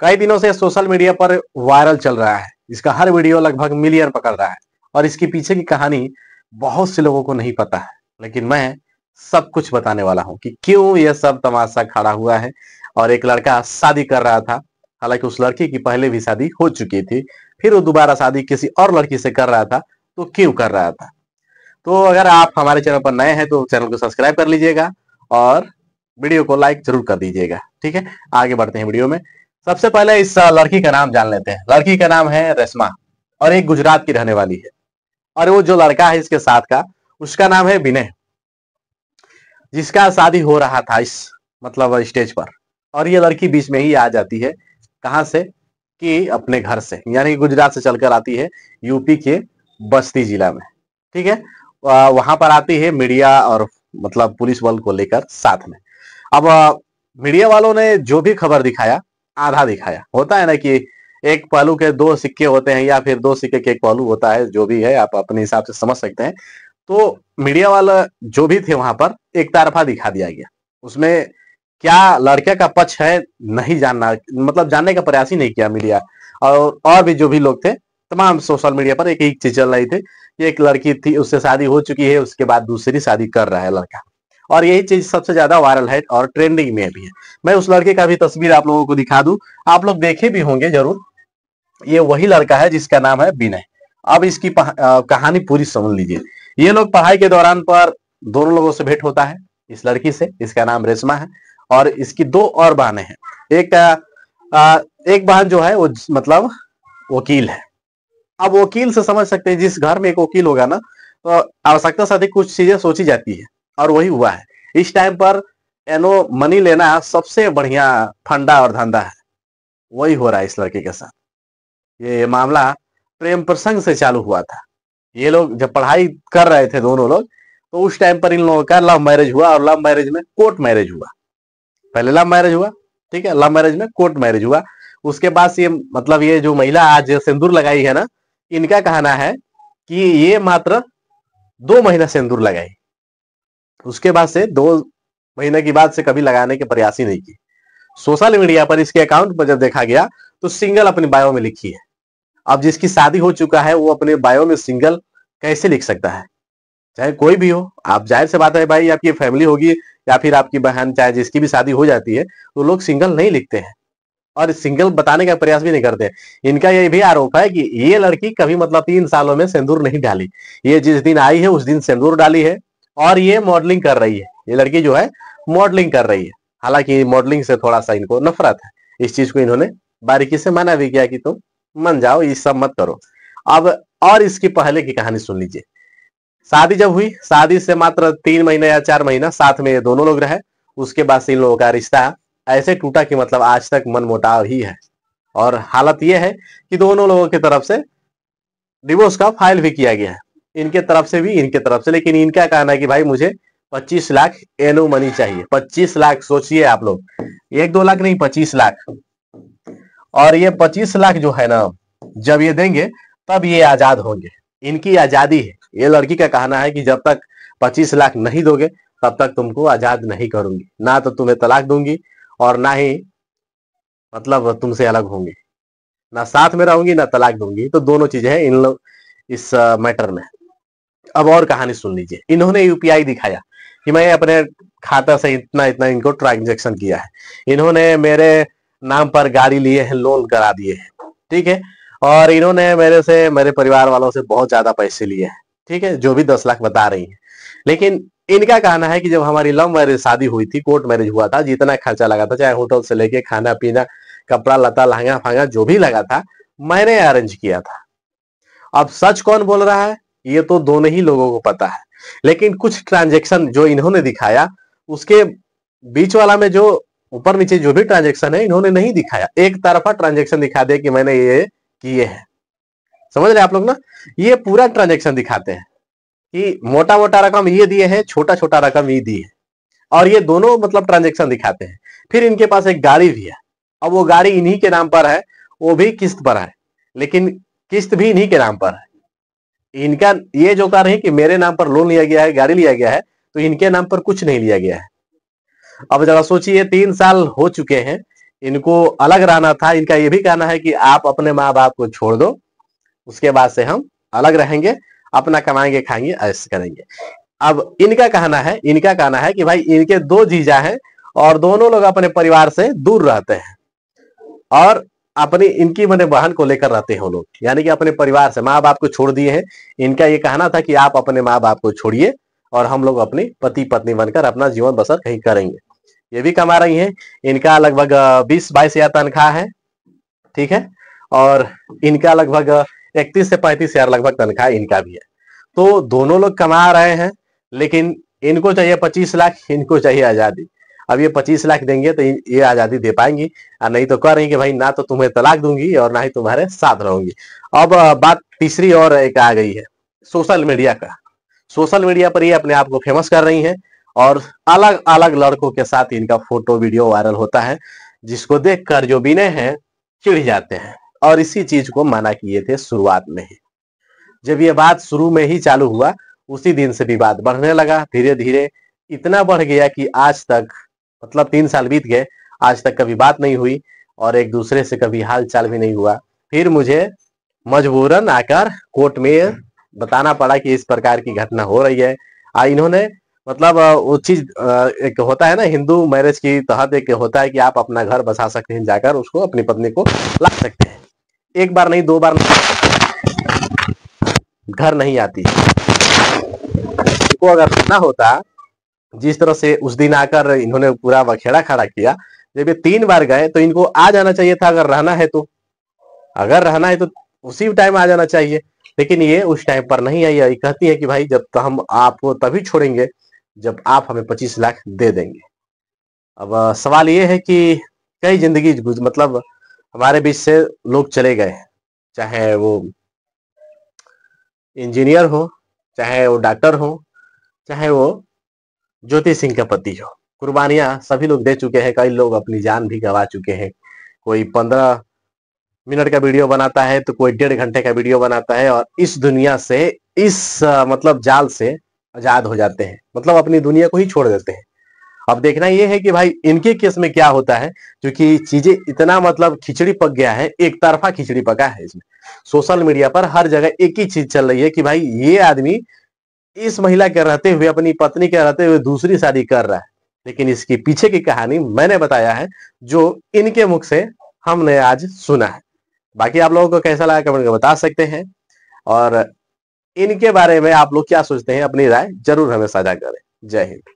कई दिनों से सोशल मीडिया पर वायरल चल रहा है। इसका हर वीडियो लगभग मिलियन पकड़ रहा है और इसके पीछे की कहानी बहुत से लोगों को नहीं पता है। लेकिन मैं सब कुछ बताने वाला हूं कि क्यों यह सब तमाशा खड़ा हुआ है। और एक लड़का शादी कर रहा था, हालांकि उस लड़की की पहले भी शादी हो चुकी थी, फिर वो दोबारा शादी किसी और लड़की से कर रहा था। तो क्यों कर रहा था? तो अगर आप हमारे चैनल पर नए हैं तो चैनल को सब्सक्राइब कर लीजिएगा और वीडियो को लाइक जरूर कर दीजिएगा। ठीक है, आगे बढ़ते हैं वीडियो में। सबसे पहले इस लड़की का नाम जान लेते हैं। लड़की का नाम है रेशमा और एक गुजरात की रहने वाली है। और वो जो लड़का है इसके साथ का, उसका नाम है विनय, जिसका शादी हो रहा था इस मतलब स्टेज पर। और ये लड़की बीच में ही आ जाती है। कहां से? कि अपने घर से, यानी गुजरात से चलकर आती है यूपी के बस्ती जिला में। ठीक है, वहां पर आती है मीडिया और मतलब पुलिस बल को लेकर साथ में। अब मीडिया वालों ने जो भी खबर दिखाया, आधा दिखाया। होता है ना कि एक पहलू के दो सिक्के होते हैं, या फिर दो सिक्के के एक पहलू होता है, जो भी है आप अपने हिसाब से समझ सकते हैं। तो मीडिया वाला जो भी थे वहां पर एक तरफा दिखा दिया गया। उसमें क्या लड़के का पक्ष है नहीं जानना, मतलब जानने का प्रयास ही नहीं किया मीडिया। और भी जो भी लोग थे, तमाम सोशल मीडिया पर एक ही चीज चल रही थी कि एक लड़की थी, उससे शादी हो चुकी है, उसके बाद दूसरी शादी कर रहा है लड़का। और यही चीज सबसे ज्यादा वायरल है और ट्रेंडिंग में भी है। मैं उस लड़के का भी तस्वीर आप लोगों को दिखा दूं, आप लोग देखे भी होंगे जरूर। ये वही लड़का है जिसका नाम है विनय। अब इसकी कहानी पूरी समझ लीजिए। ये लोग पढ़ाई के दौरान पर दोनों लोगों से भेंट होता है इस लड़की से। इसका नाम रेशमा है और इसकी दो और बहनें हैं। एक बहन जो है वो मतलब वकील है। अब वकील से समझ सकते हैं, जिस घर में एक वकील होगा ना, तो आवश्यकता से अधिक कुछ चीजें सोची जाती है और वही हुआ है। इस टाइम पर एनो मनी लेना सबसे बढ़िया फंडा और धंधा है, वही हो रहा है इस लड़के के साथ। ये मामला प्रेम प्रसंग से चालू हुआ था। ये लोग जब पढ़ाई कर रहे थे दोनों लोग, तो उस टाइम पर इन लोगों का लव मैरिज हुआ और लव मैरिज में कोर्ट मैरिज हुआ। पहले लव मैरिज हुआ, ठीक है, लव मैरिज में कोर्ट मैरिज हुआ। उसके बाद ये मतलब ये जो महिला आज सिंदूर लगाई है ना, इनका कहना है कि ये मात्र 2 महीना सिंदूर लगाई, उसके बाद से 2 महीने की बाद से कभी लगाने के प्रयास ही नहीं की। सोशल मीडिया पर इसके अकाउंट पर जब देखा गया तो सिंगल अपनी बायो में लिखी है। अब जिसकी शादी हो चुका है वो अपने बायो में सिंगल कैसे लिख सकता है? चाहे कोई भी हो, आप जाहिर से बात है भाई, आपकी फैमिली होगी या फिर आपकी बहन, चाहे जिसकी भी शादी हो जाती है, तो लोग सिंगल नहीं लिखते हैं और सिंगल बताने का प्रयास भी नहीं करते। इनका ये भी आरोप है कि ये लड़की कभी मतलब 3 सालों में सिंदूर नहीं डाली। ये जिस दिन आई है उस दिन सिंदूर डाली है और ये मॉडलिंग कर रही है। ये लड़की जो है मॉडलिंग कर रही है। हालांकि मॉडलिंग से थोड़ा सा इनको नफरत है। इस चीज को इन्होंने बारीकी से मना भी किया कि तुम मन जाओ, ये सब मत करो। अब और इसकी पहले की कहानी सुन लीजिए। शादी जब हुई, शादी से मात्र 3 महीने या 4 महीना साथ में ये दोनों लोग रहे। उसके बाद से इन लोगों का रिश्ता ऐसे टूटा कि मतलब आज तक मनमुटाव ही है। और हालत यह है कि दोनों लोगों की तरफ से डिवोर्स का फाइल भी किया गया है, इनके तरफ से भी इनके तरफ से। लेकिन इनका कहना है कि भाई मुझे 25 लाख एनो मनी चाहिए। 25 लाख, सोचिए आप लोग, 1-2 लाख नहीं, 25 लाख। और ये 25 लाख जो है ना, जब ये देंगे तब ये आजाद होंगे। इनकी आजादी है। ये लड़की का कहना है कि जब तक 25 लाख नहीं दोगे तब तक तुमको आजाद नहीं करूंगी, ना तो तुम्हें तलाक दूंगी और ना ही मतलब तुमसे अलग होंगी, ना साथ में रहूंगी ना तलाक दूंगी। तो दोनों चीजें हैं इन लोग इस मैटर में। अब और कहानी सुन लीजिए। इन्होंने यूपीआई दिखाया कि मैं अपने खाता से इतना इतना इनको ट्रांजेक्शन किया है। इन्होंने मेरे नाम पर गाड़ी लिए हैं, लोन करा दिए हैं, ठीक है। और इन्होंने मेरे से, मेरे परिवार वालों से बहुत ज्यादा पैसे लिए हैं, ठीक है, जो भी 10 लाख बता रही है। लेकिन इनका कहना है कि जब हमारी लव मैरिज शादी हुई थी, कोर्ट मैरिज हुआ था, जितना खर्चा लगा था, चाहे होटल से लेके खाना पीना, कपड़ा लता, लहंगा फांगा जो भी लगा था, मैंने अरेंज किया था। अब सच कौन बोल रहा है ये तो दोनों ही लोगों को पता है। लेकिन कुछ ट्रांजेक्शन जो इन्होंने दिखाया, उसके बीच वाला में जो ऊपर नीचे जो भी ट्रांजेक्शन है इन्होंने नहीं दिखाया। एक तरफा ट्रांजेक्शन दिखा दिया कि मैंने ये किए हैं। समझ रहे आप लोग ना? ये पूरा ट्रांजेक्शन दिखाते हैं कि मोटा मोटा रकम ये दिए हैं, छोटा छोटा रकम ये दी है। और ये दोनों मतलब ट्रांजेक्शन दिखाते हैं। फिर इनके पास एक गाड़ी भी है। अब वो गाड़ी इन्हीं के नाम पर है, वो भी किस्त पर है, लेकिन किस्त भी इन्हीं के नाम पर है। इनका ये जो कर रहे हैं कि मेरे नाम पर लोन लिया गया है, गाड़ी लिया गया है, तो इनके नाम पर कुछ नहीं लिया गया है। अब जरा सोचिए, 3 साल हो चुके हैं इनको अलग रहना था। इनका ये भी कहना है कि आप अपने माँ बाप को छोड़ दो, उसके बाद से हम अलग रहेंगे, अपना कमाएंगे खाएंगे ऐसे करेंगे। अब इनका कहना है कि भाई इनके दो जीजा हैं और दोनों लोग अपने परिवार से दूर रहते हैं और अपनी इनकी मैंने बहन को लेकर रहते हैं वो लोग, यानी कि अपने परिवार से माँ बाप को छोड़ दिए हैं। इनका ये कहना था कि आप अपने माँ बाप को छोड़िए और हम लोग अपनी पति पत्नी बनकर अपना जीवन बसर कहीं करेंगे। ये भी कमा रही हैं। इनका लगभग 20-22 हजार तनख्वाह है, ठीक है, और इनका लगभग 31 से 35 हजार लगभग तनख्वाह इनका भी है। तो दोनों लोग कमा रहे हैं, लेकिन इनको चाहिए 25 लाख, इनको चाहिए आजादी। अब ये 25 लाख देंगे तो ये आजादी दे पाएंगी, और नहीं तो कह रही कि भाई ना तो तुम्हें तलाक दूंगी और ना ही तुम्हारे साथ रहूंगी। अब बात तीसरी और एक आ गई है सोशल मीडिया का। सोशल मीडिया पर ये अपने आप को फेमस कर रही हैं और अलग अलग लड़कों के साथ इनका फोटो वीडियो वायरल होता है, जिसको देखकर जो विनय हैं चिढ़ जाते हैं और इसी चीज को मना किए थे शुरुआत में ही। जब ये बात शुरू में ही चालू हुआ, उसी दिन से विवाद बढ़ने लगा। धीरे धीरे इतना बढ़ गया कि आज तक, मतलब 3 साल बीत गए, आज तक कभी बात नहीं हुई और एक दूसरे से कभी हाल चाल भी नहीं हुआ। फिर मुझे मजबूरन आकर कोर्ट में बताना पड़ा कि इस प्रकार की घटना हो रही है। इन्होंने मतलब वो चीज एक होता है ना हिंदू मैरिज की तहत, एक होता है कि आप अपना घर बसा सकते हैं, जाकर उसको अपनी पत्नी को ला सकते हैं। एक बार नहीं, 2 बार नहीं, घर नहीं आती। को अगर सुनना होता, जिस तरह से उस दिन आकर इन्होंने पूरा बखेड़ा खड़ा किया, जब ये 3 बार गए तो इनको आ जाना चाहिए था। अगर रहना है तो उसी टाइम आ जाना चाहिए, लेकिन ये उस टाइम पर नहीं आई। ये कहती है कि भाई जब तो हम आपको तभी छोड़ेंगे जब आप हमें 25 लाख दे देंगे। अब सवाल ये है कि कई जिंदगी मतलब हमारे बीच से लोग चले गए, चाहे वो इंजीनियर हो, चाहे वो डॉक्टर हो, चाहे वो ज्योति सिंह का पति हो। कुर्बानियां सभी लोग दे चुके हैं, कई लोग अपनी जान भी गंवा चुके हैं। कोई 15 मिनट का वीडियो बनाता है तो कोई 1.5 घंटे का वीडियो बनाता है और इस दुनिया से, इस मतलब जाल से आजाद हो जाते हैं, मतलब अपनी दुनिया को ही छोड़ देते हैं। अब देखना यह है कि भाई इनके केस में क्या होता है, क्योंकि चीजें इतना मतलब खिचड़ी पक गया है, एक तरफा खिचड़ी पका है इसमें। सोशल मीडिया पर हर जगह एक ही चीज चल रही है कि भाई ये आदमी इस महिला के रहते हुए, अपनी पत्नी के रहते हुए दूसरी शादी कर रहा है। लेकिन इसके पीछे की कहानी मैंने बताया है, जो इनके मुख से हमने आज सुना है। बाकी आप लोगों को कैसा लगा कमेंट में बता सकते हैं, और इनके बारे में आप लोग क्या सोचते हैं, अपनी राय जरूर हमें साझा करें। जय हिंद।